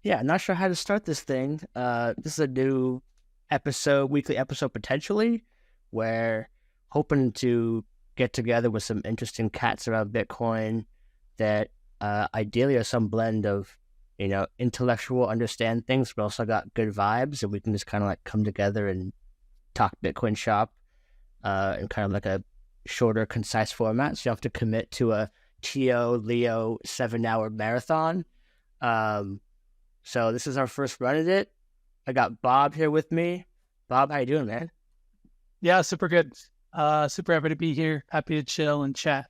Yeah, not sure how to start this thing. This is a new weekly episode potentially, where hoping to get together with some interesting cats around Bitcoin that ideally are some blend of, intellectual understand things, but also got good vibes, and we can just kind of like come together and talk Bitcoin shop in kind of like a shorter, concise format. So you don't have to commit to a Leo 7-hour marathon. So this is our first run at it. I got Bob here with me. Bob, how you doing, man? Yeah, super good. Super happy to be here. Happy to chill and chat.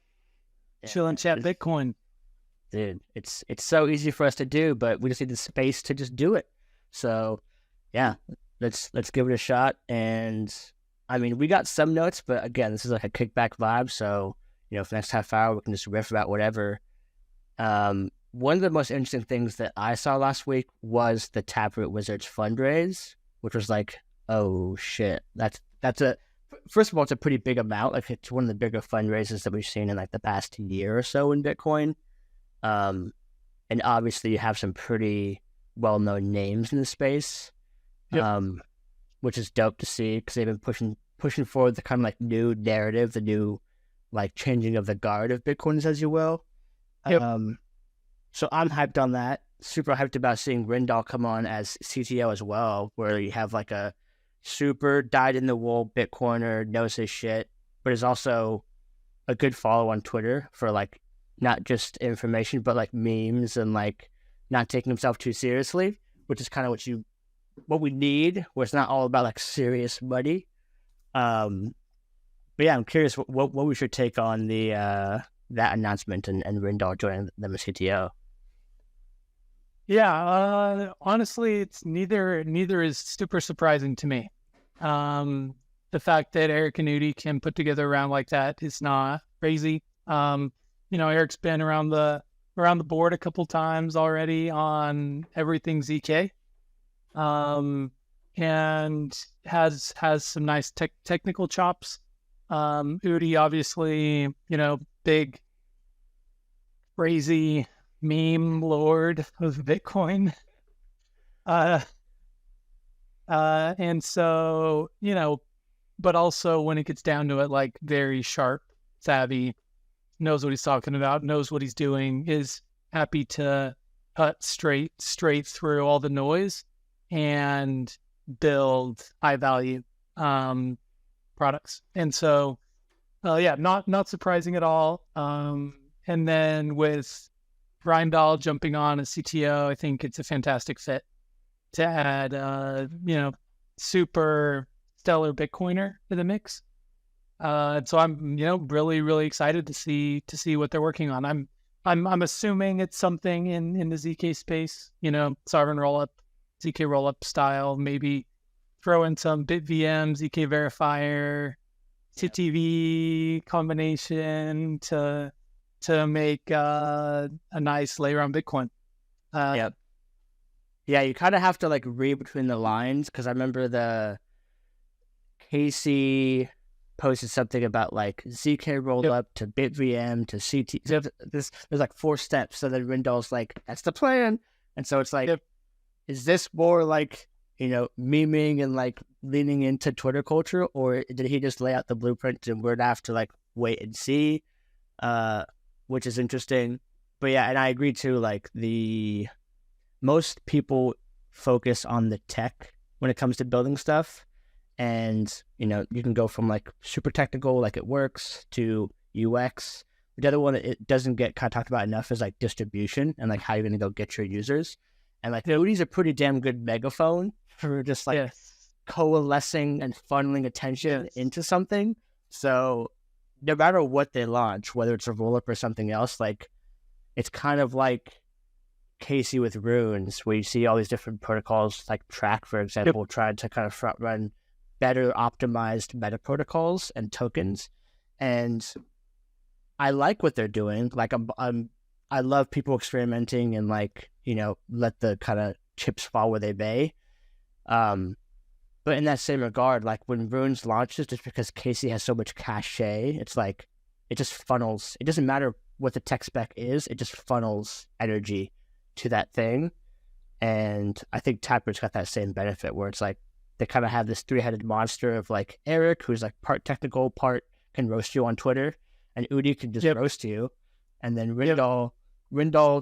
Yeah, Chill and chat Bitcoin. dude. It's so easy for us to do, but we just need the space to just do it. So yeah, let's give it a shot. And I mean, we got some notes, but again, this is like a kickback vibe. So for the next half hour, we can just riff about whatever. One of the most interesting things that I saw last week was the Taproot Wizards fundraise, which was like, oh shit, that's first of all, it's a pretty big amount. Like, it's one of the bigger fundraisers that we've seen in like the past year or so in Bitcoin. And obviously you have some pretty well-known names in the space, Yep. which is dope to see because they've been pushing forward the kind of like new narrative, the new like changing of the guard of Bitcoins, as you will. Yep. So I'm hyped on that. Super hyped about seeing Rijndael come on as CTO as well, where you have like a super dyed-in-the-wool Bitcoiner, knows his shit, but is also a good follow on Twitter for like not just information, but like memes and like not taking himself too seriously, which is kind of what we need, where it's not all about like serious money. But yeah, I'm curious what we should take on the that announcement and Rijndael joining them as CTO. Yeah. Honestly, it's neither is super surprising to me. The fact that Eric and Udi can put together a round like that is not crazy. Eric's been around the board a couple times already on everything ZK. And has some nice technical chops. Udi, obviously, big, crazy meme lord of Bitcoin. And so, but also when it gets down to it, like very sharp, savvy, knows what he's talking about, knows what he's doing, is happy to cut straight through all the noise and build high value products. And so not surprising at all. And then with Rijndael jumping on as CTO, I think it's a fantastic fit to add super stellar Bitcoiner to the mix. So I'm really, really excited to see what they're working on. I'm assuming it's something in the ZK space, sovereign rollup, ZK rollup style, maybe throw in some BitVM, ZK verifier, TTV combination to make a nice layer on Bitcoin. Yeah, you kind of have to like read between the lines, because I remember the Casey posted something about like ZK rollup to BitVM to CT. There's like 4 steps, so then Rijndael's like, that's the plan. And so it's like, is this more like, memeing and like leaning into Twitter culture, or did he just lay out the blueprint and we're gonna have to like wait and see? Which is interesting. But yeah, and I agree too, like most people focus on the tech when it comes to building stuff. And, you can go from like super technical, like it works, to UX. The other one that it doesn't get kind of talked about enough is like distribution and like how you're going to go get your users. And like Udi's a pretty damn good megaphone for just like coalescing and funneling attention into something. So no matter what they launch, whether it's a rollup or something else, like it's kind of like Casey with Runes, where you see all these different protocols, like Track, for example, trying to kind of front run better optimized meta protocols and tokens. And I like what they're doing. Like I love people experimenting and like, let the kind of chips fall where they may. But in that same regard, like when Runes launches, just because Casey has so much cachet, it's like, it just funnels. It doesn't matter what the tech spec is. It just funnels energy to that thing. And I think Taproot's got that same benefit where it's like they kind of have this three-headed monster of like Eric, who's like part technical, part can roast you on Twitter, and Udi can just roast you. And then Rijndael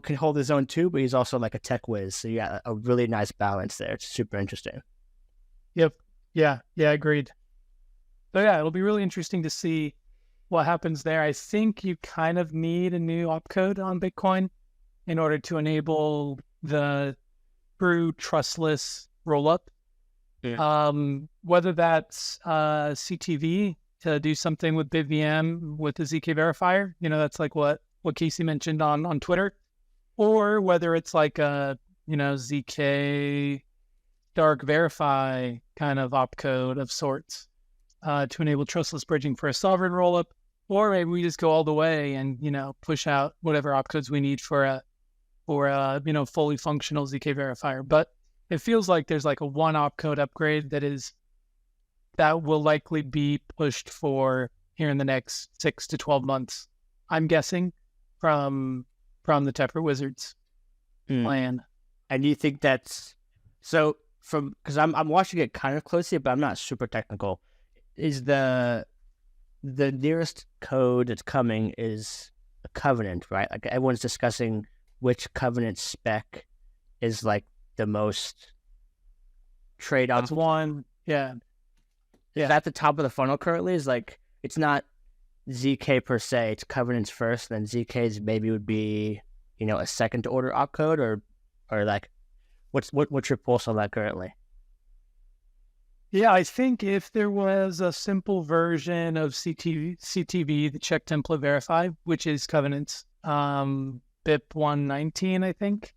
can hold his own too, but he's also like a tech whiz. So you got a really nice balance there. It's super interesting. Yep. Yeah, agreed. So yeah, it'll be really interesting to see what happens there. I think you kind of need a new opcode on Bitcoin in order to enable the true trustless rollup. Yeah. Whether that's CTV to do something with BitVM with the ZK verifier, that's like what Casey mentioned on Twitter, or whether it's like a ZK dark verify kind of opcode of sorts to enable trustless bridging for a sovereign rollup, or maybe we just go all the way and push out whatever opcodes we need for a fully functional ZK verifier. But it feels like there's like a one opcode upgrade that will likely be pushed for here in the next 6 to 12 months, I'm guessing, from the Taproot Wizards plan. And you think that's so? Because I'm watching it kind of closely, but I'm not super technical. Is the nearest code that's coming is a covenant, right? Like everyone's discussing which covenant spec is like the most trade-off. That's one, yeah. Is that the top of the funnel currently? Is like it's not ZK per se; it's covenants first, then ZKs maybe would be a second order opcode, or like what's your pulse on that currently? Yeah, I think if there was a simple version of CTV, the check template verify, which is covenants, BIP 119, I think.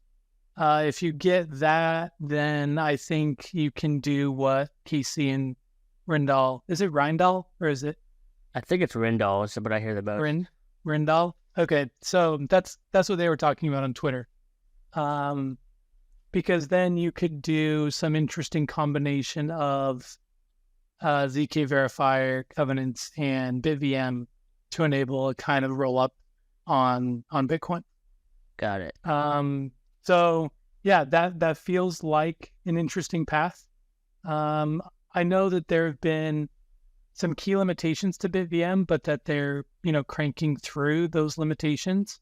If you get that, then I think you can do what Casey and Rijndael. Is it Rijndael or is it? I think it's Rijndael. Is what I hear the most. Rijndael. Okay, so that's what they were talking about on Twitter. Because then you could do some interesting combination of ZK verifier, covenants, and BitVM to enable a kind of roll up on Bitcoin. Got it. So yeah, that feels like an interesting path. I know that there have been some key limitations to BitVM, but that they're cranking through those limitations.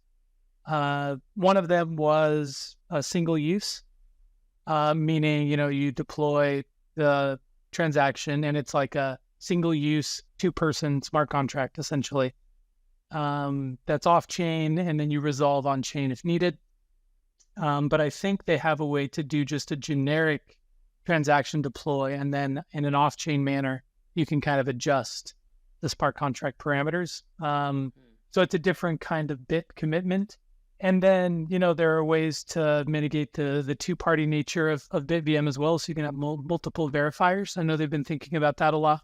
One of them was a single use. Meaning, you deploy the transaction and it's like a single use 2-person smart contract, essentially. That's off chain and then you resolve on chain if needed. But I think they have a way to do just a generic transaction deploy and then in an off chain manner, you can kind of adjust the smart contract parameters. So it's a different kind of bit commitment. And then, there are ways to mitigate the two-party nature of BitVM as well, so you can have multiple verifiers. I know they've been thinking about that a lot.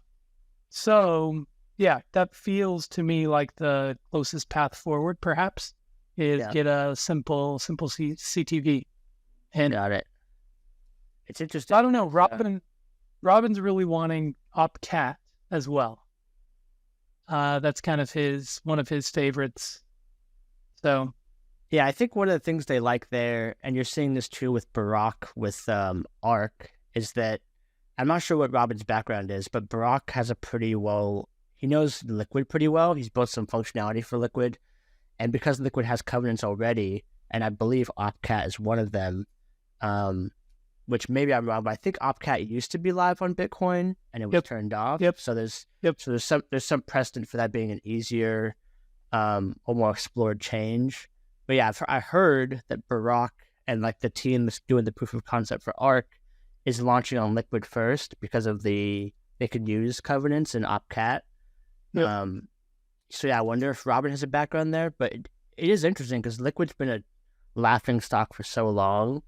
So, yeah, that feels to me like the closest path forward, perhaps, is get a simple CTV. And got it. It's interesting. I don't know. Robin's really wanting opcat as well. That's kind of one of his favorites. So... yeah, I think one of the things they like there, and you're seeing this too with Barack with Arc, is that I'm not sure what Robin's background is, but Barack has he knows Liquid pretty well. He's built some functionality for Liquid, and because Liquid has covenants already, and I believe Opcat is one of them, which maybe I'm wrong, but I think Opcat used to be live on Bitcoin and it was turned off. So there's some precedent for that being an easier or more explored change. But yeah, I heard that Barack and like the team that's doing the proof of concept for Arc is launching on Liquid first because of they could use covenants and Opcat. So yeah, I wonder if Robin has a background there, but it is interesting because Liquid's been a laughing stock for so long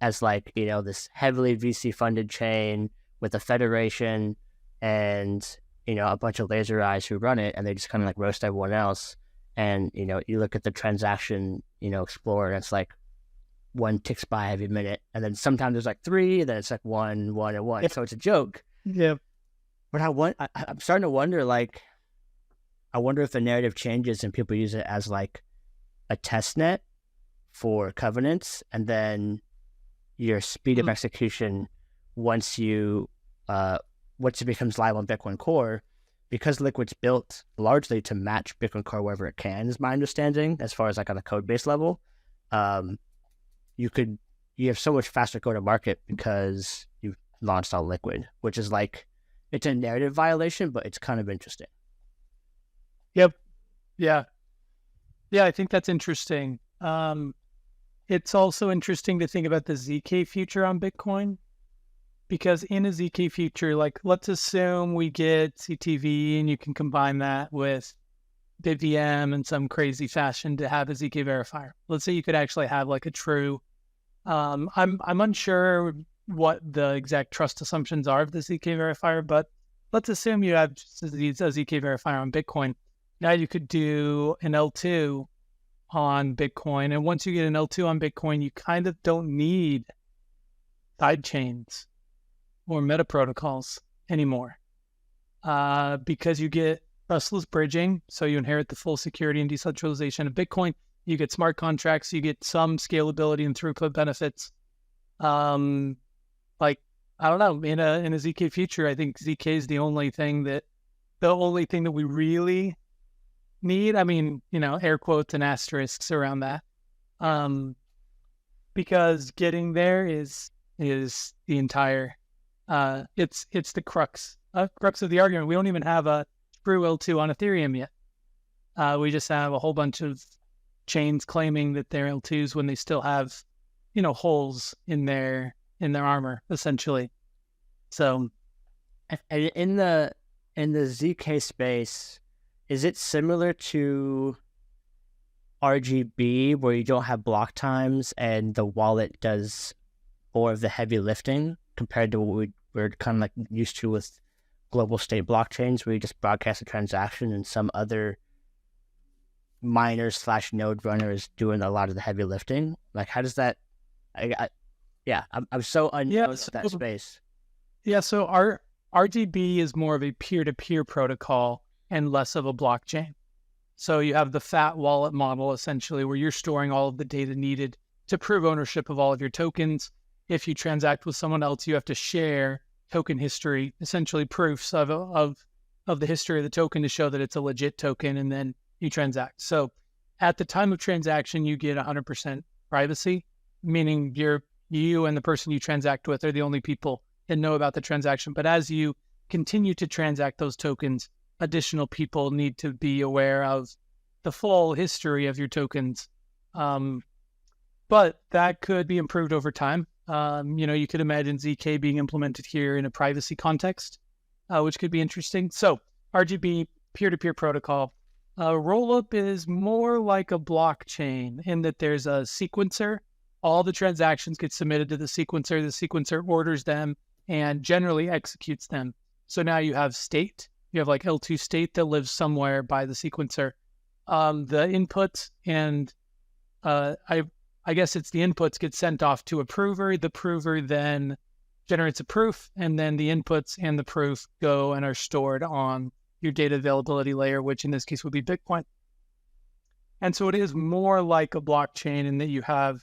as like, this heavily VC funded chain with a federation and, a bunch of laser eyes who run it and they just kind of like roast everyone else. And, you look at the transaction, Explorer, and it's like one ticks by every minute. And then sometimes there's like 3, and then it's like 1, 1, and 1. So it's a joke. Yeah. But I'm starting to wonder, like, I wonder if the narrative changes and people use it as like a test net for covenants. And then, your speed of execution once it becomes live on Bitcoin Core, because Liquid's built largely to match Bitcoin Core wherever it can, is my understanding, as far as like on a code base level. You have so much faster go to market because you've launched on Liquid, which is like, it's a narrative violation, but it's kind of interesting. Yep. Yeah. Yeah, I think that's interesting. It's also interesting to think about the ZK future on Bitcoin, because in a ZK future, like let's assume we get CTV and you can combine that with BitVM in some crazy fashion to have a ZK verifier. Let's say you could actually have like a true, I'm unsure what the exact trust assumptions are of the ZK verifier, but let's assume you have a ZK verifier on Bitcoin. Now you could do an L2 on Bitcoin. And once you get an L2 on Bitcoin, you kind of don't need side chains or meta protocols anymore, because you get trustless bridging. So you inherit the full security and decentralization of Bitcoin. You get smart contracts. You get some scalability and throughput benefits. Like, I don't know, in a ZK future, I think ZK is the only thing that we really need. I mean, air quotes and asterisks around that. Because getting there is the entire, it's the crux of the argument. We don't even have a true L2 on Ethereum yet. We just have a whole bunch of chains claiming that they're L2s when they still have, holes in their armor, essentially. So, in the ZK space, is it similar to RGB, where you don't have block times and the wallet does more of the heavy lifting compared to what we're kind of like used to with global state blockchains, where you just broadcast a transaction and some other miner/node runner is doing a lot of the heavy lifting? Like, how does that? I'm so unknown to that space. Yeah, so our RGB is more of a peer-to-peer protocol and less of a blockchain. So you have the fat wallet model, essentially, where you're storing all of the data needed to prove ownership of all of your tokens. If you transact with someone else, you have to share token history, essentially proofs of the history of the token to show that it's a legit token, and then you transact. So at the time of transaction, you get 100% privacy, meaning you and the person you transact with are the only people that know about the transaction. But as you continue to transact those tokens, additional people need to be aware of the full history of your tokens. But that could be improved over time. You could imagine ZK being implemented here in a privacy context, which could be interesting. So RGB, peer-to-peer protocol. Rollup is more like a blockchain in that there's a sequencer. All the transactions get submitted to the sequencer. The sequencer orders them and generally executes them. So now you have state. You have like L2 state that lives somewhere by the sequencer. The inputs and I guess it's the inputs get sent off to a prover. The prover then generates a proof, and then the inputs and the proof go and are stored on your data availability layer, which in this case would be Bitcoin. And so it is more like a blockchain in that you have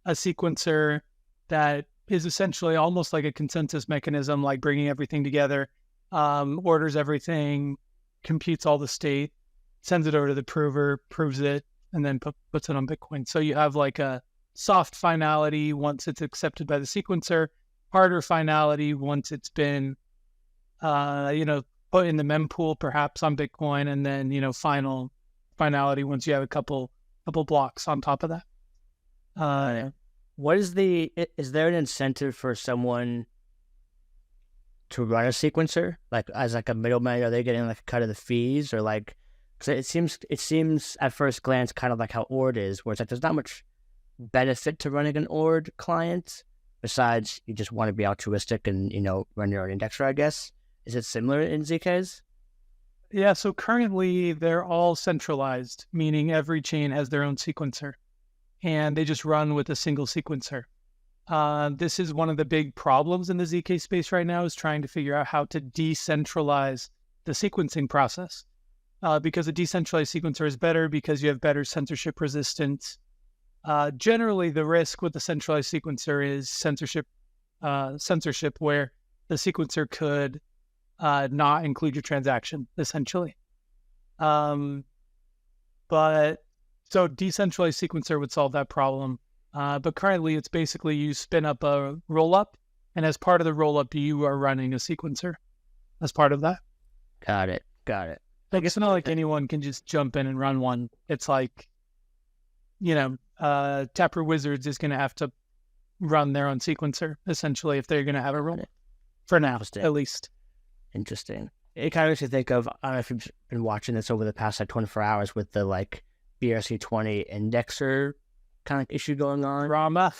a sequencer that is essentially almost like a consensus mechanism, like bringing everything together, orders everything, computes all the state, sends it over to the prover, proves it, and then puts it on Bitcoin. So you have like a soft finality once it's accepted by the sequencer, harder finality once it's been, put in the mempool perhaps on Bitcoin, and then, final finality once you have a couple blocks on top of that. Is there an incentive for someone to run a sequencer? Like, as like a middleman, are they getting like a cut of the fees, or like, because it seems at first glance kind of like how ORD is, where it's like there's not much benefit to running an ORD client besides you just want to be altruistic and run your own indexer, I guess. Is it similar in ZKs? Yeah, so currently they're all centralized, meaning every chain has their own sequencer, and they just run with a single sequencer. This is one of the big problems in the ZK space right now, is trying to figure out how to decentralize the sequencing process. Because a decentralized sequencer is better because you have better censorship resistance. Generally, the risk with the centralized sequencer is censorship, where the sequencer could not include your transaction, essentially. But so decentralized sequencer would solve that problem. But currently, it's basically you spin up a rollup, and as part of the rollup, you are running a sequencer as part of that. Got it. Like, it's not like anyone can just jump in and run one. It's like, Taproot Wizards is going to have to run their own sequencer, essentially, if they're going to have a roll. For now, at least. Interesting. It kind of makes you think of, I don't know if you've been watching this over the past 24 hours with the BRC20 indexer kind of issue going on. Drama.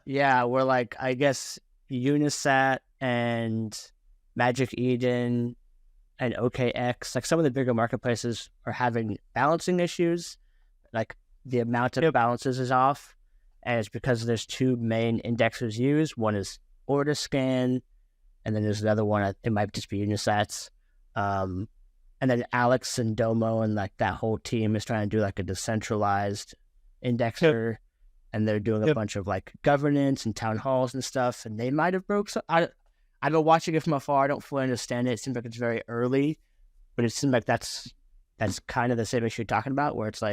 Yeah, where I guess Unisat and Magic Eden and OKX, some of the bigger marketplaces are having balancing issues. The amount of balances is off, and it's because there's two main indexers used. One is Order-Scan, and then there's another one, it might just be Unisat's. And then Alex and Domo and that whole team is trying to do a decentralized indexer, and they're doing a bunch of governance and town halls and stuff, and they might have broke some. I've been watching it from afar. I don't fully understand it. It seems like it's very early, but it seems like that's kind of the same issue you're talking about, where it's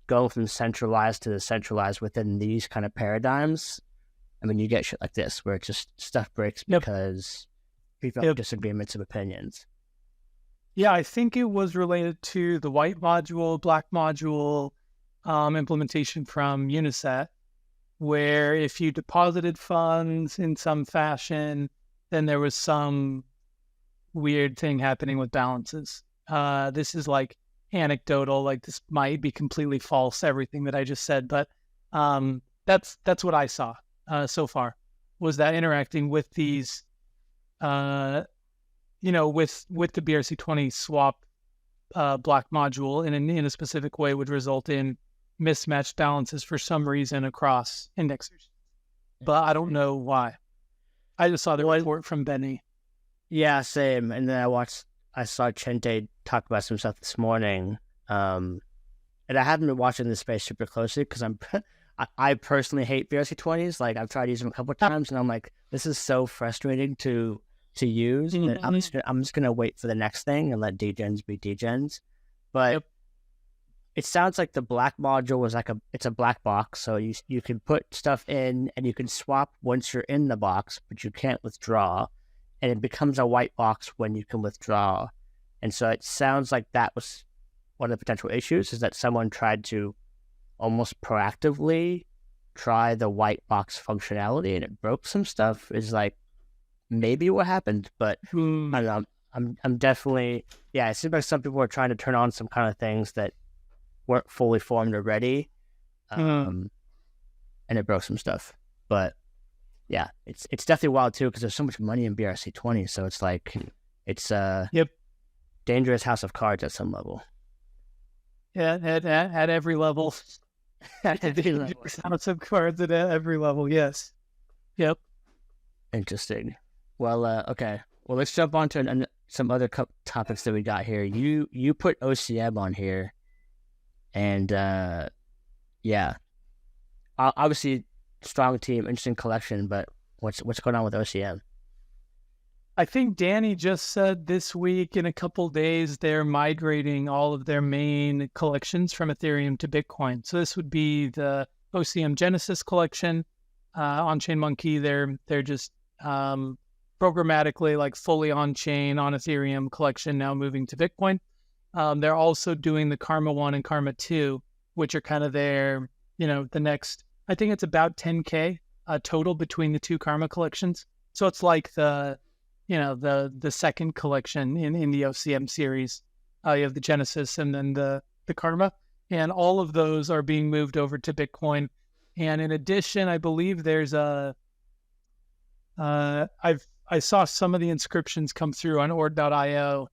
going from centralized to decentralized within these kind of paradigms. I mean, you get shit like this where it just stuff breaks because people have disagreements of opinions. Yeah, I think it was related to the white module, black module implementation from Unisat, where if you deposited funds in some fashion, then there was some weird thing happening with balances. This is anecdotal, this might be completely false, everything that I just said, but that's what I saw so far, was that interacting with these with the BRC20 swap block module in a specific way would result in mismatched balances for some reason across indexers, but I don't know why. I just saw the report from Benny. Yeah, same. And then I saw Chente talk about some stuff this morning, and I haven't been watching this space super closely because I personally hate BRC20s. I've tried using them a couple of times, and I'm this is so frustrating to use that I'm just gonna wait for the next thing and let degens be degens. But it sounds like the black module was it's a black box, so you can put stuff in and you can swap once you're in the box, but you can't withdraw. And it becomes a white box when you can withdraw. And so it sounds like that was one of the potential issues, is that someone tried to almost proactively try the white box functionality and it broke some stuff, is maybe what happened. But I don't know. I'm definitely, it seems like some people are trying to turn on some kind of things that weren't fully formed already. And it broke some stuff. But yeah, it's definitely wild too, because there's so much money in BRC20, so it's it's dangerous house of cards at some level. Yeah, at every level. At every level. House of cards at every level. Yes. Yep. Interesting. Well, okay. Well, let's jump on to some other topics that we got here. You put OCM on here, and obviously. Strong team, interesting collection, but what's going on with OCM? I think Danny just said this week, in a couple days, they're migrating all of their main collections from Ethereum to Bitcoin. So this would be the OCM Genesis collection. OnChainMonkey, they're just programmatically fully on-chain on Ethereum collection now moving to Bitcoin. They're also doing the Karma 1 and Karma 2, which are kind of their, the next. I think it's about 10K total between the two Karma collections. So it's the second collection in the OCM series. You have the Genesis and then the Karma, and all of those are being moved over to Bitcoin. And in addition, I believe there's I saw some of the inscriptions come through on ord.io,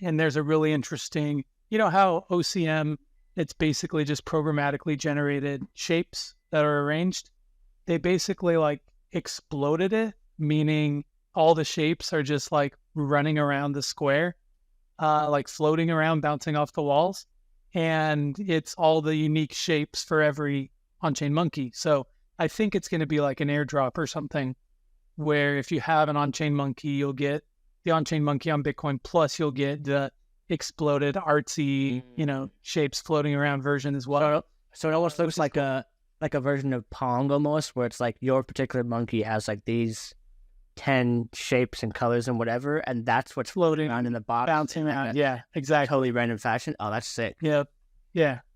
and there's a really interesting, how OCM, it's basically just programmatically generated shapes that are arranged. They basically exploded it, meaning all the shapes are just running around the square, floating around, bouncing off the walls. and it's all the unique shapes for every OnChainMonkey. So I think it's going to be like an airdrop or something, where if you have an OnChainMonkey, you'll get the OnChainMonkey on Bitcoin, plus you'll get the exploded artsy, shapes floating around version as well. So it almost looks like a version of Pong almost, where it's like your particular monkey has like these 10 shapes and colors and whatever, and that's what's floating around in the box, bouncing around. Yeah, exactly. Totally random fashion. Oh, that's sick. Yeah,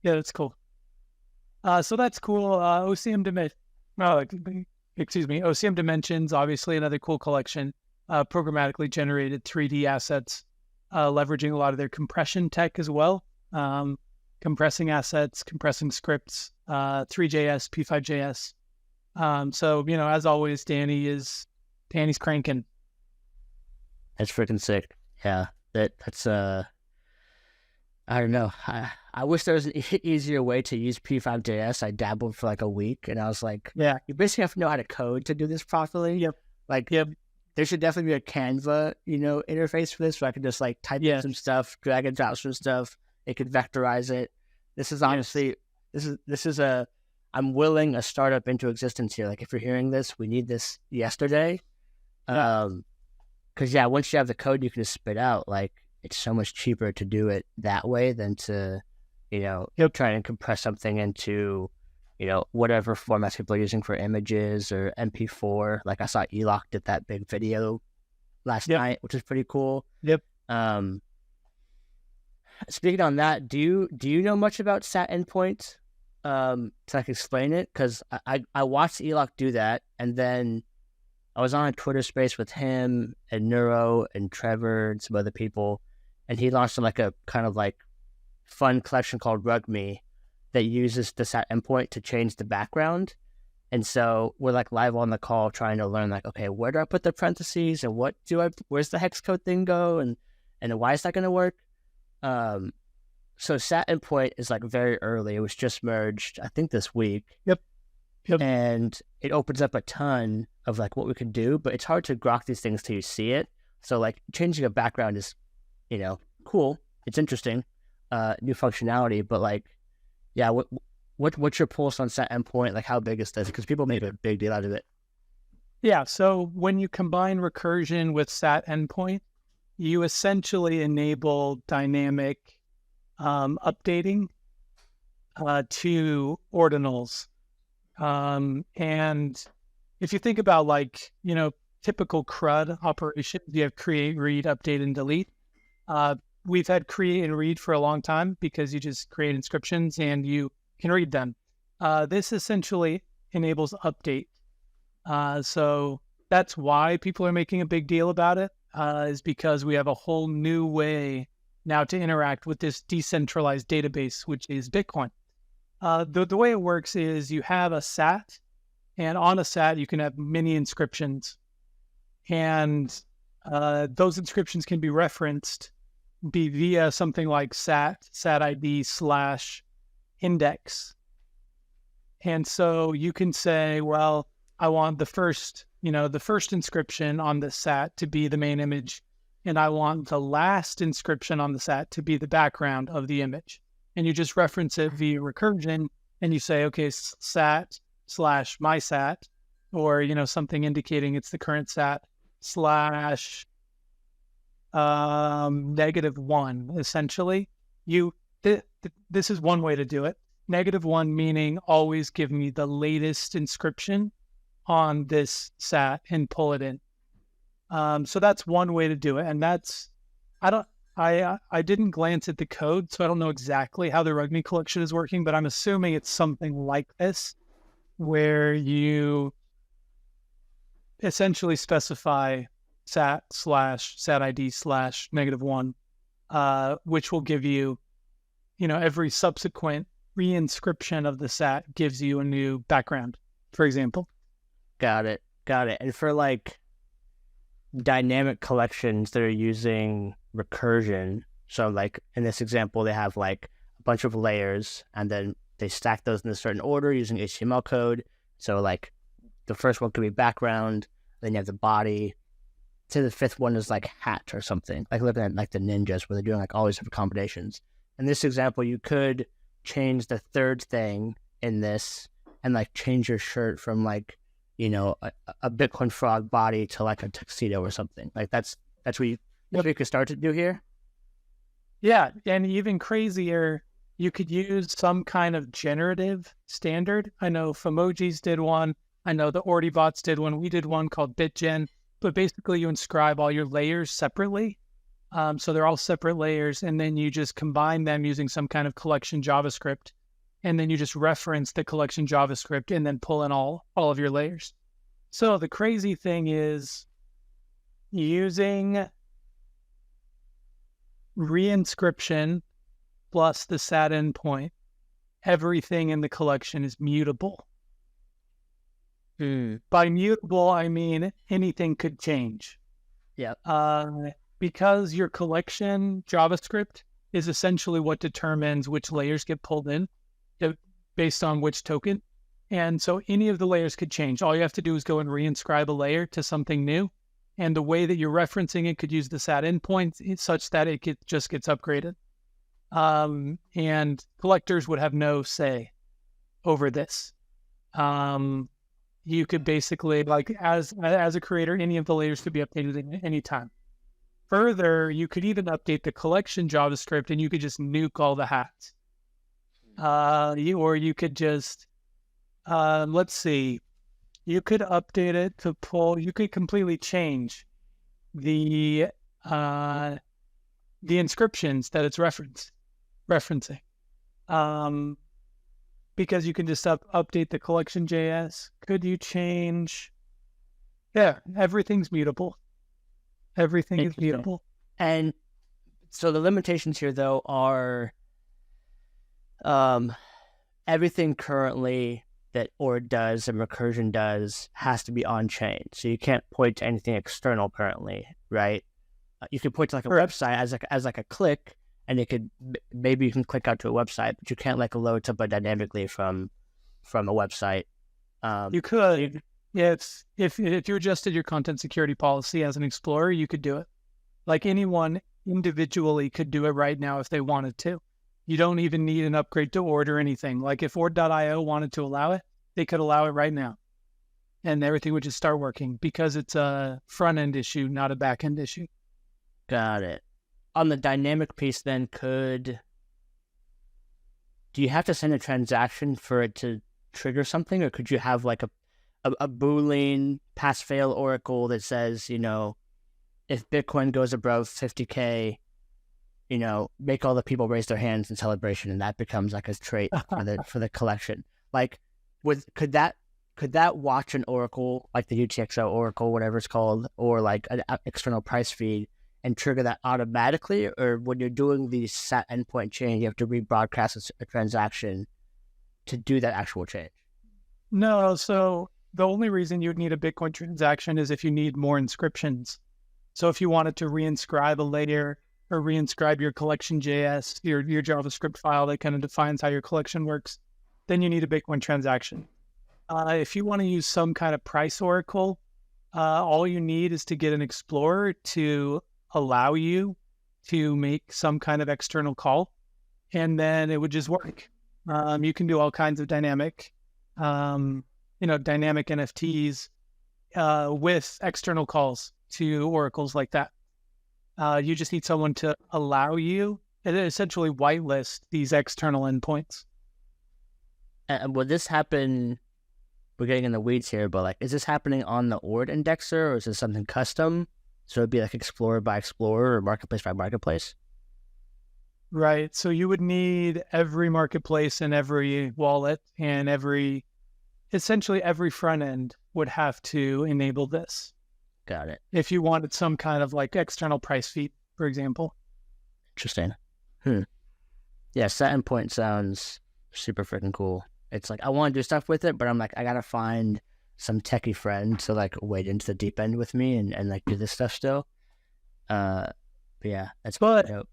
that's cool. So that's cool. OCM Dimensions, obviously another cool collection. Programmatically generated 3D assets, leveraging a lot of their compression tech as well. Compressing assets, compressing scripts, 3JS, P5JS. So, as always, Danny's cranking. That's freaking sick. Yeah, that's I don't know. I wish there was an easier way to use P5JS. I dabbled for like a week, and I was like, yeah, you basically have to know how to code to do this properly. Yep. There should definitely be a Canva, interface for this, where I can just like type in some stuff, drag and drop some stuff. It could vectorize it. This is honestly, I'm willing a startup into existence here. Like if you're hearing this, we need this yesterday. Because once you have the code, you can just spit out. Like it's so much cheaper to do it that way than to, try and compress something into, whatever formats people are using for images or MP4. Like I saw Eloc did that big video last night, which is pretty cool. Yep. Speaking on that, do you know much about SAT endpoint? So I can explain it, because I watched Eloc do that, and then I was on a Twitter space with him and Neuro and Trevor and some other people, and he launched like a kind of like fun collection called RugMe that uses the SAT endpoint to change the background. And so we're like live on the call trying to learn like, okay, where do I put the parentheses, and where's the hex code thing go, and why is that going to work? So SAT endpoint is like very early. It was just merged, I think, this week. Yep. And it opens up a ton of like what we could do, but it's hard to grok these things till you see it. So like changing a background is, cool. It's interesting, new functionality, but like, yeah, what's your pulse on SAT endpoint? Like how big is this? Because people made a big deal out of it. Yeah. So when you combine recursion with SAT endpoint, you essentially enable dynamic updating to ordinals. And if you think about like, typical CRUD operations, you have create, read, update, and delete. We've had create and read for a long time because you just create inscriptions and you can read them. This essentially enables update. So that's why people are making a big deal about it. Is because we have a whole new way now to interact with this decentralized database, which is Bitcoin. The way it works is you have a SAT, and on a SAT, you can have many inscriptions. And those inscriptions can be referenced via something like SAT ID /index. And so you can say, well, I want the first inscription on the SAT to be the main image, and I want the last inscription on the SAT to be the background of the image. And you just reference it via recursion, and you say, okay, SAT /my SAT, or, something indicating it's the current SAT /-1, essentially. This is one way to do it. -1 meaning always give me the latest inscription on this SAT and pull it in. So that's one way to do it. And I didn't glance at the code, so I don't know exactly how the RugMe collection is working, but I'm assuming it's something like this, where you essentially specify SAT /SAT ID /-1, which will give you, every subsequent reinscription of the SAT gives you a new background, for example. Got it. And for like dynamic collections that are using recursion, so like in this example, they have like a bunch of layers, and then they stack those in a certain order using HTML code. So like the first one could be background, then you have the body. Say the fifth one is like hat or something, like looking at like the ninjas where they're doing like all these different combinations. in this example, you could change the third thing in this and like change your shirt from like, you know, a Bitcoin frog body to like a tuxedo or something. Like that's what you could start to do here. Yeah, and even crazier, you could use some kind of generative standard. I know Femojis did one. I know the Ordibots did one. We did one called BitGen. But basically, you inscribe all your layers separately. So they're all separate layers, and then you just combine them using some kind of collection JavaScript. And then you just reference the collection JavaScript and then pull in all of your layers. So the crazy thing is using reinscription plus the SAT endpoint, everything in the collection is mutable. By mutable, I mean anything could change. Yeah. Because your collection JavaScript is essentially what determines which layers get pulled in based on which token. And so any of the layers could change. All you have to do is go and reinscribe a layer to something new. And the way that you're referencing it could use the SAT endpoint such that it just gets upgraded. And collectors would have no say over this. You could basically, like, as a creator, any of the layers could be updated at any time. Further, you could even update the collection JavaScript and you could just nuke all the hats. Or you could just, let's see, you could update it to pull, you could completely change the inscriptions that it's referencing. Because you can just update the collection JS. Could you change? Yeah, everything's mutable. Everything is mutable. And so the limitations here, though, are everything currently that ORD does and Recursion does has to be on-chain. So you can't point to anything external currently, right? You can point to like a website as like a click, and it could, maybe you can click out to a website, but you can't like load something dynamically from a website. You could. If you adjusted your content security policy as an explorer, you could do it. Like anyone individually could do it right now if they wanted to. You don't even need an upgrade to ORD or anything. Like if ORD.io wanted to allow it, they could allow it right now. And everything would just start working because it's a front-end issue, not a back-end issue. Got it. On the dynamic piece then, do you have to send a transaction for it to trigger something, or could you have like a Boolean pass-fail oracle that says, you know, if Bitcoin goes above 50K, you know, make all the people raise their hands in celebration, and that becomes like a trait for the collection. Like, could that watch an oracle, like the UTXO oracle, whatever it's called, or like an external price feed, and trigger that automatically? Or when you're doing the SAT endpoint chain, you have to rebroadcast a transaction to do that actual change? No, so the only reason you'd need a Bitcoin transaction is if you need more inscriptions. So if you wanted to reinscribe a layer or reinscribe your collection JS, your JavaScript file that kind of defines how your collection works, then you need a Bitcoin transaction. If you want to use some kind of price oracle, all you need is to get an explorer to allow you to make some kind of external call, and then it would just work. You can do all kinds of dynamic NFTs with external calls to oracles like that. You just need someone to allow you and essentially whitelist these external endpoints. And would this happen? We're getting in the weeds here, but like, is this happening on the ORD indexer, or is this something custom? So it'd be like explorer by explorer or marketplace by marketplace? Right. So you would need every marketplace and every wallet and essentially every front end would have to enable this. Got it. If you wanted some kind of like external price feed, for example. Interesting. Yeah, SAT endpoint sounds super freaking cool. It's like, I want to do stuff with it, but I'm like, I gotta find some techie friend to like wade into the deep end with me and like do this stuff still. But yeah, that's dope.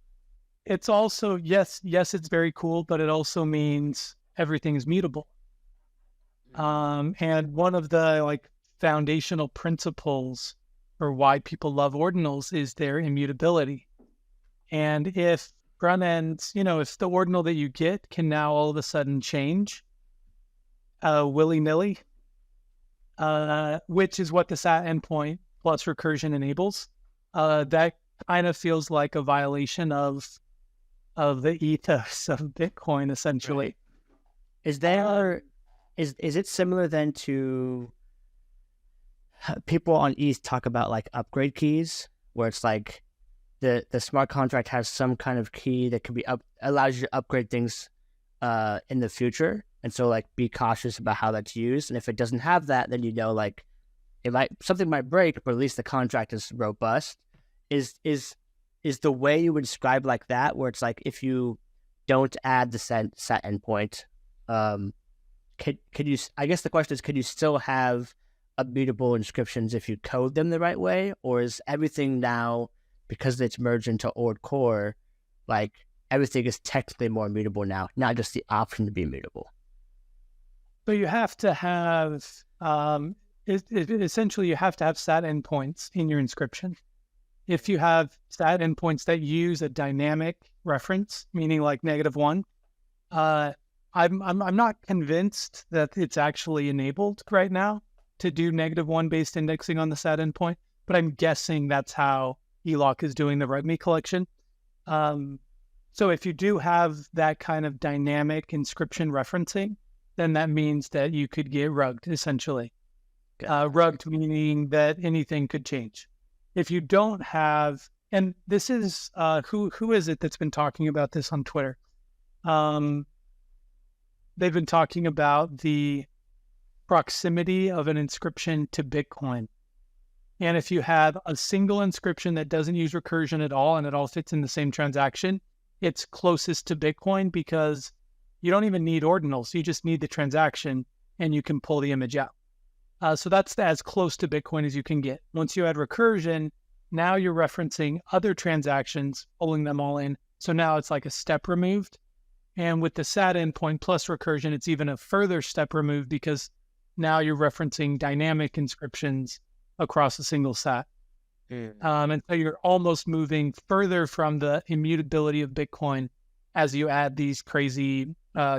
It's also, yes, it's very cool, but it also means everything is mutable. And one of the like foundational principles for why people love ordinals is their immutability. And if front ends, if the ordinal that you get can now all of a sudden change willy-nilly, which is what the SAT endpoint plus recursion enables, that kind of feels like a violation of the ethos of Bitcoin, essentially. Right. Is it similar then to people on ETH talk about like upgrade keys, where it's like the smart contract has some kind of key that can be allows you to upgrade things in the future, and so like be cautious about how that's used, and if it doesn't have that, then like something might break, but at least the contract is robust. Is the way you would describe like that, where it's like if you don't add the SAT endpoint, could you? I guess the question is, could you still have immutable inscriptions if you code them the right way, or is everything now, because it's merged into ORD core, like everything is technically more immutable now, not just the option to be immutable? So you have to have essentially you have to have SAT endpoints in your inscription. If you have SAT endpoints that use a dynamic reference, meaning like -1, I'm not convinced that it's actually enabled right now to do -1 based indexing on the SAT endpoint, but I'm guessing that's how Eloc is doing the README collection. So if you do have that kind of dynamic inscription referencing, then that means that you could get rugged, essentially. Rugged meaning that anything could change. If you don't have, and this is, who is it that's been talking about this on Twitter? They've been talking about the proximity of an inscription to Bitcoin. And if you have a single inscription that doesn't use recursion at all, and it all fits in the same transaction, it's closest to Bitcoin because you don't even need ordinals. You just need the transaction and you can pull the image out. So that's as close to Bitcoin as you can get. Once you add recursion, now you're referencing other transactions, pulling them all in. So now it's like a step removed. And with the SAT endpoint plus recursion, it's even a further step removed because now you're referencing dynamic inscriptions across a single SAT. And so you're almost moving further from the immutability of Bitcoin as you add these crazy,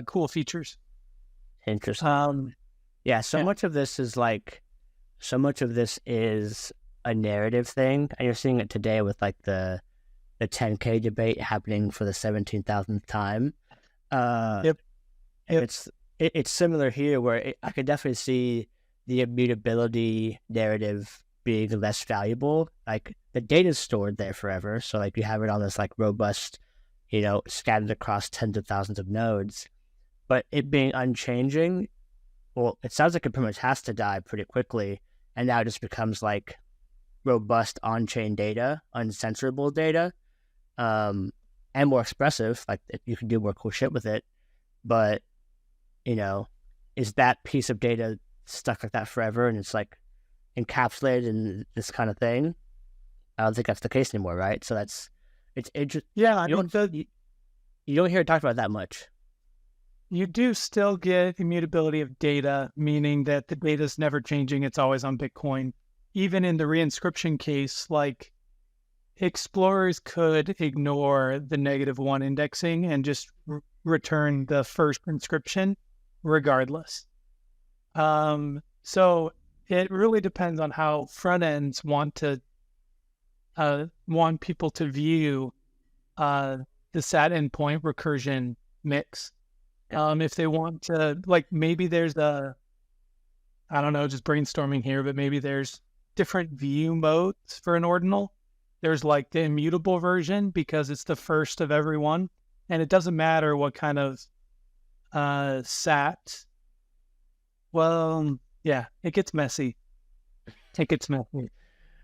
cool features. Interesting. Much of this is a narrative thing. And you're seeing it today with like the 10K debate happening for the 17,000th time. Yep. It's similar here, where I could definitely see the immutability narrative being less valuable. Like the data is stored there forever, so like you have it on this like robust, scattered across tens of thousands of nodes. But it being unchanging, well, it sounds like it pretty much has to die pretty quickly, and now it just becomes like robust on-chain data, uncensorable data, and more expressive. Like you can do more cool shit with it. But is that piece of data stuck like that forever, and it's like encapsulated in this kind of thing? I don't think that's the case anymore, right? So it's interesting. Yeah, you don't hear it talked about that much. You do still get immutability of data, meaning that the data is never changing. It's always on Bitcoin. Even in the reinscription case, like explorers could ignore the -1 indexing and just return the first inscription regardless. So it really depends on how front ends want people to view the SAT endpoint recursion mix. If they want to, like, maybe there's I don't know, just brainstorming here, but maybe there's different view modes for an ordinal. There's like the immutable version because it's the first of every one, and it doesn't matter what kind of SAT. Well, yeah, it gets messy.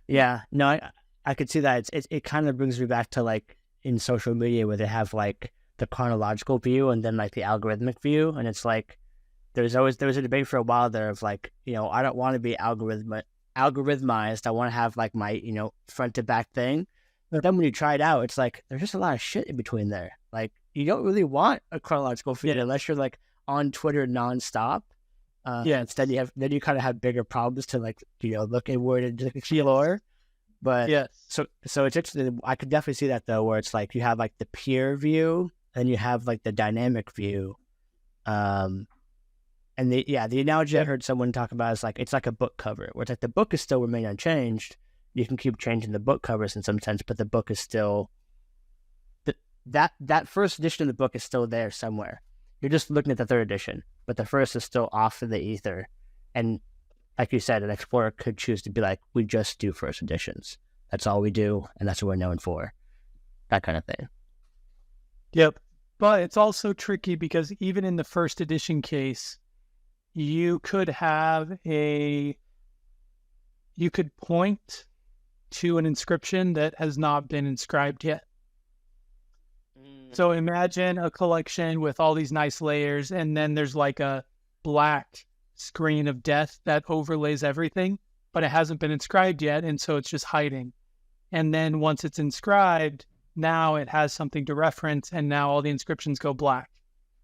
Yeah, no, I could see that. It kind of brings me back to like in social media where they have like the chronological view and then like the algorithmic view, and it's like there was a debate for a while there of like, I don't want to be algorithmized. I want to have like my front to back thing. But then when you try it out, it's like there's just a lot of shit in between there. Like you don't really want a chronological feed unless you're like on Twitter nonstop. Instead you kind of have bigger problems to like look inward and explore. But Yes. so it's interesting. I could definitely see that though, where it's like you have like the peer view and you have like the dynamic view. And the analogy I heard someone talk about is like it's like a book cover, where it's like the book is still remain unchanged. You can keep changing the book covers in some sense, but the book is still that first edition of the book is still there somewhere. You're just looking at the third edition, but the first is still off in the ether. And like you said, an explorer could choose to be like, we just do first editions. That's all we do, and that's what we're known for. That kind of thing. Yep. But it's also tricky because even in the first edition case, you could point to an inscription that has not been inscribed yet. So imagine a collection with all these nice layers, and then there's like a black screen of death that overlays everything, but it hasn't been inscribed yet, and so it's just hiding. And then once it's inscribed, now it has something to reference, and now all the inscriptions go black.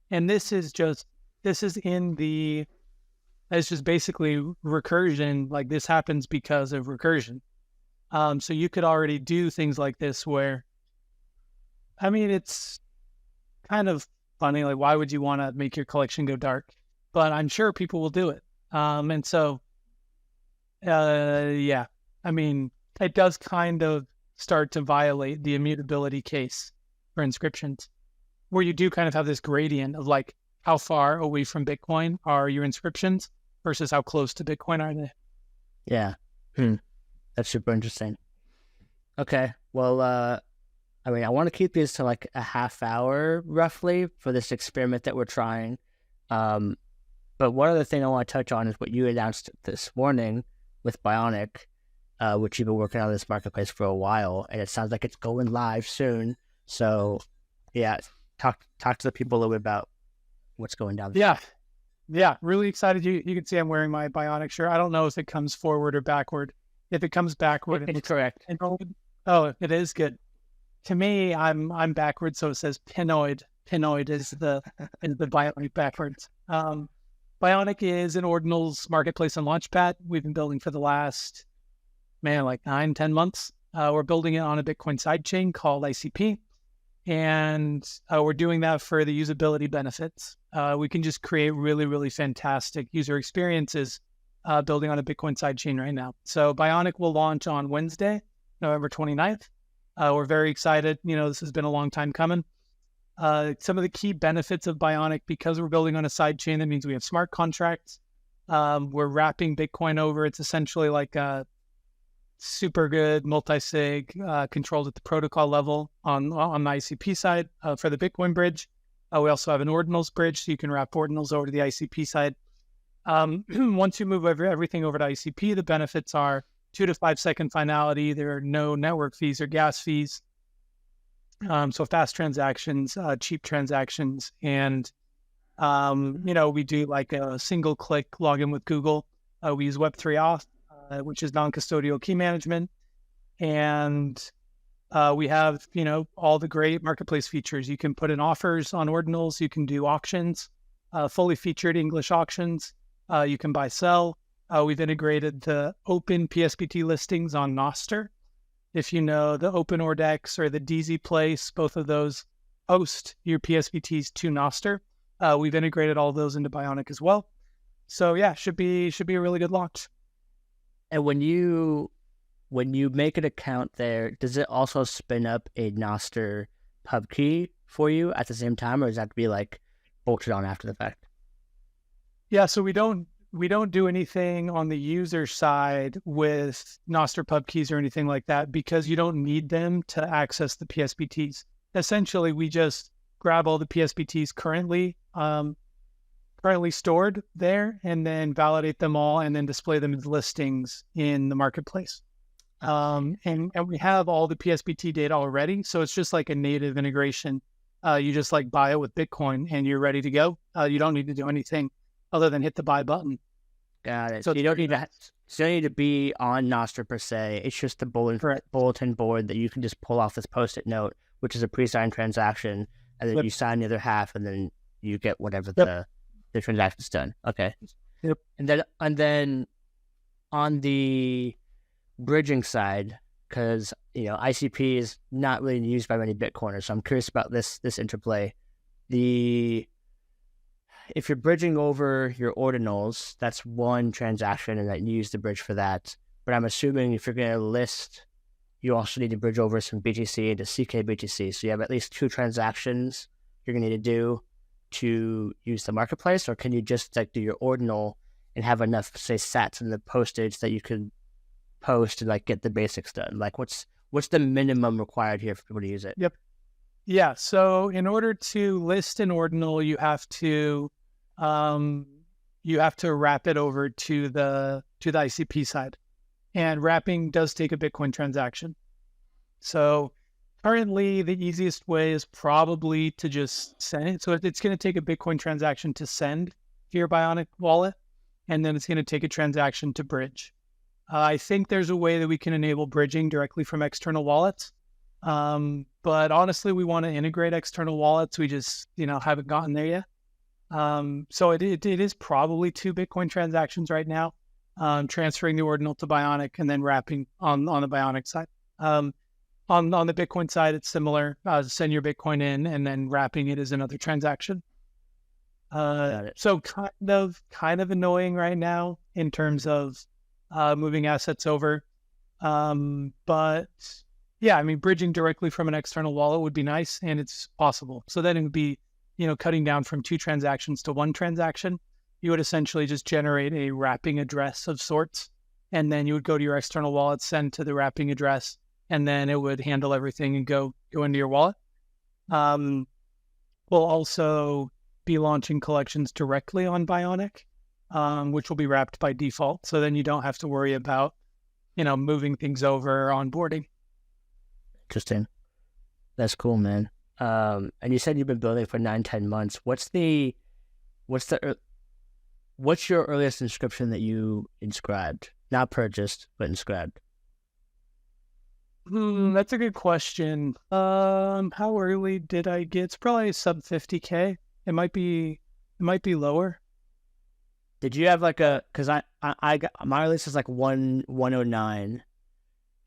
And it's just basically recursion. Like, this happens because of recursion. So you could already do things like this where, I mean, it's kind of funny. Like, why would you want to make your collection go dark? But I'm sure people will do it. And so, I mean, it does kind of start to violate the immutability case for inscriptions, where you do kind of have this gradient of like, how far away from Bitcoin are your inscriptions versus how close to Bitcoin are they? Yeah. That's super interesting. Okay. Well, I mean, I want to keep these to like a half hour roughly for this experiment that we're trying. But one other thing I want to touch on is what you announced this morning with Bioniq, which you've been working on this marketplace for a while, and it sounds like it's going live soon. So, yeah, talk to the people a little bit about what's going down there. Yeah, really excited. You can see I'm wearing my Bioniq shirt. I don't know if it comes forward or backward. If it comes backward, it's correct. Oh, it is good. To me, I'm backwards, so it says pinoid. Pinoid is the Bioniq backwards. Bioniq is an ordinals marketplace and launchpad we've been building for the last, like 9-10 months. We're building it on a Bitcoin sidechain called ICP, and we're doing that for the usability benefits. We can just create really, really fantastic user experiences building on a Bitcoin sidechain right now. So Bioniq will launch on Wednesday, November 29th. We're very excited. This has been a long time coming. Some of the key benefits of Bioniq, because we're building on a sidechain, that means we have smart contracts. We're wrapping Bitcoin over. It's essentially like a super good multi-sig controlled at the protocol level on the ICP side for the Bitcoin bridge. We also have an ordinals bridge, so you can wrap ordinals over to the ICP side. Once you move everything over to ICP, the benefits are 2 to 5 second finality. There are no network fees or gas fees. So fast transactions, cheap transactions, and we do like a single click login with Google. We use Web3 Auth, which is non-custodial key management, and we have all the great marketplace features. You can put in offers on ordinals. You can do auctions, fully featured English auctions. You can buy, sell. We've integrated the open PSBT listings on Nostr. If you know the OpenOrdex or the DZ Place, both of those host your PSBTs to Nostr. We've integrated all those into Bioniq as well. So yeah, should be a really good launch. And when you make an account there, does it also spin up a Nostr pub key for you at the same time, or does that have to be like bolted on after the fact? Yeah, so we don't do anything on the user side with Nostr pub keys or anything like that, because you don't need them to access the PSBTs. Essentially, we just grab all the PSBTs currently stored there, and then validate them all, and then display them as listings in the marketplace. And we have all the PSBT data already, so it's just like a native integration. You just like buy it with Bitcoin, and you're ready to go. You don't need to do anything other than hit the buy button. Got it. So you don't need to be on Nostr per se. It's just the bulletin board that you can just pull off this Post-it note, which is a pre-signed transaction, and then you sign the other half, and then you get whatever the transaction's done. Okay. Yep. And then on the bridging side, because ICP is not really used by many Bitcoiners. So I'm curious about this interplay. If you're bridging over your ordinals, that's one transaction, and that you use the bridge for that. But I'm assuming if you're going to list, you also need to bridge over some BTC into CKBTC. So you have at least 2 transactions you're going to need to do to use the marketplace, or can you just like do your ordinal and have enough, say, sats in the postage that you could post and like get the basics done? Like what's the minimum required here for people to use it? Yep. Yeah. So in order to list an ordinal, you have to wrap it over to the ICP side, and wrapping does take a Bitcoin transaction. So currently the easiest way is probably to just send it. So it's going to take a Bitcoin transaction to send to your Bioniq wallet, and then it's going to take a transaction to bridge. I think there's a way that we can enable bridging directly from external wallets. But honestly, we want to integrate external wallets. We just, haven't gotten there yet. So it is probably 2 Bitcoin transactions right now, transferring the ordinal to Bioniq and then wrapping on the Bioniq side. On the Bitcoin side, it's similar. Send your Bitcoin in and then wrapping it is another transaction. So kind of annoying right now in terms of moving assets over. But yeah, I mean, bridging directly from an external wallet would be nice, and it's possible. So then it would be, cutting down from 2 transactions to 1 transaction. You would essentially just generate a wrapping address of sorts, and then you would go to your external wallet, send to the wrapping address, and then it would handle everything and go into your wallet. We'll also be launching collections directly on Bioniq, which will be wrapped by default. So then you don't have to worry about, moving things over, onboarding. Interesting. That's cool, man. And you said you've been building for 9-10 months. What's your earliest inscription that you inscribed? Not purchased, but inscribed. That's a good question. How early did I get? It's probably sub 50K. It might be lower. Did you have like because I got, my earliest is like 109.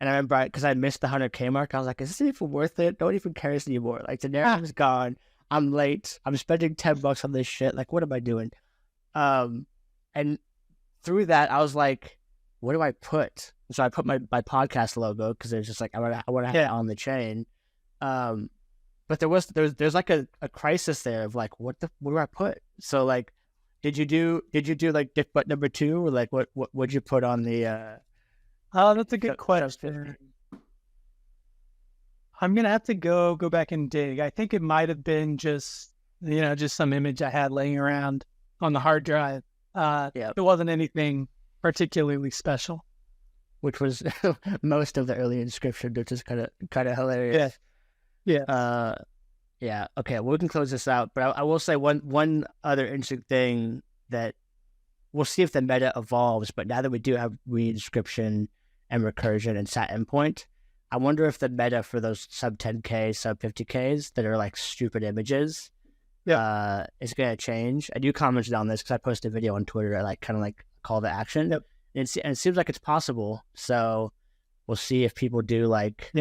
And I remember because I missed the 100K mark, I was like, is this even worth it? Don't even care this anymore. Like the narrative's gone. I'm late. I'm spending $10 on this shit. Like, what am I doing? And through that, I was like, what do I put? So I put my podcast logo because it's just like, I want to have it on the chain. But there's like a crisis there of like, what do I put? So like, did you do like dick butt number 2, or like what'd you put on the that's a good question. I'm gonna have to go back and dig. I think it might have been just some image I had laying around on the hard drive. It wasn't anything particularly special. Which was most of the early inscription, which is kind of hilarious. Yeah. Yeah. Okay. Well, we can close this out, but I will say one other interesting thing that we'll see if the meta evolves. But now that we do have reinscription and recursion and sat endpoint, I wonder if the meta for those sub 10K, sub 50Ks that are like stupid images, is going to change. And you commented on this because I posted a video on Twitter at like kind of like call to action. Yep. And it seems like it's possible. So we'll see if people do like,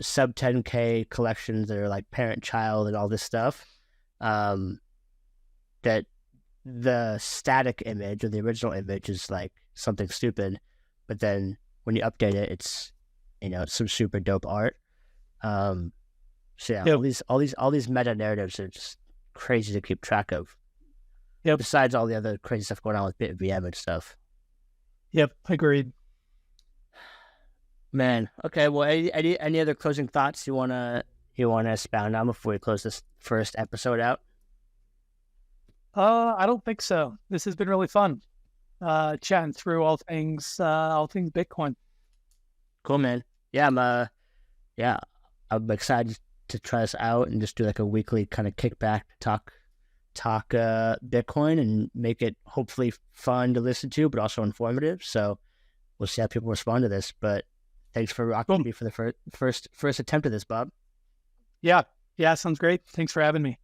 sub 10K collections that are like parent child and all this stuff. That the static image or the original image is like something stupid, but then when you update it, it's some super dope art. So yeah, all these meta narratives are just crazy to keep track of. Yep. Besides all the other crazy stuff going on with BitVM and stuff. Yep, agreed. Man, okay. Well, any other closing thoughts you wanna expound on before we close this first episode out? I don't think so. This has been really fun. Chatting through all things Bitcoin. Cool, man. Yeah, I'm excited to try this out and just do like a weekly kind of kickback talk Bitcoin and make it hopefully fun to listen to, but also informative. So we'll see how people respond to this. But thanks for rocking me for the first attempt of this, Bob. Yeah, sounds great. Thanks for having me.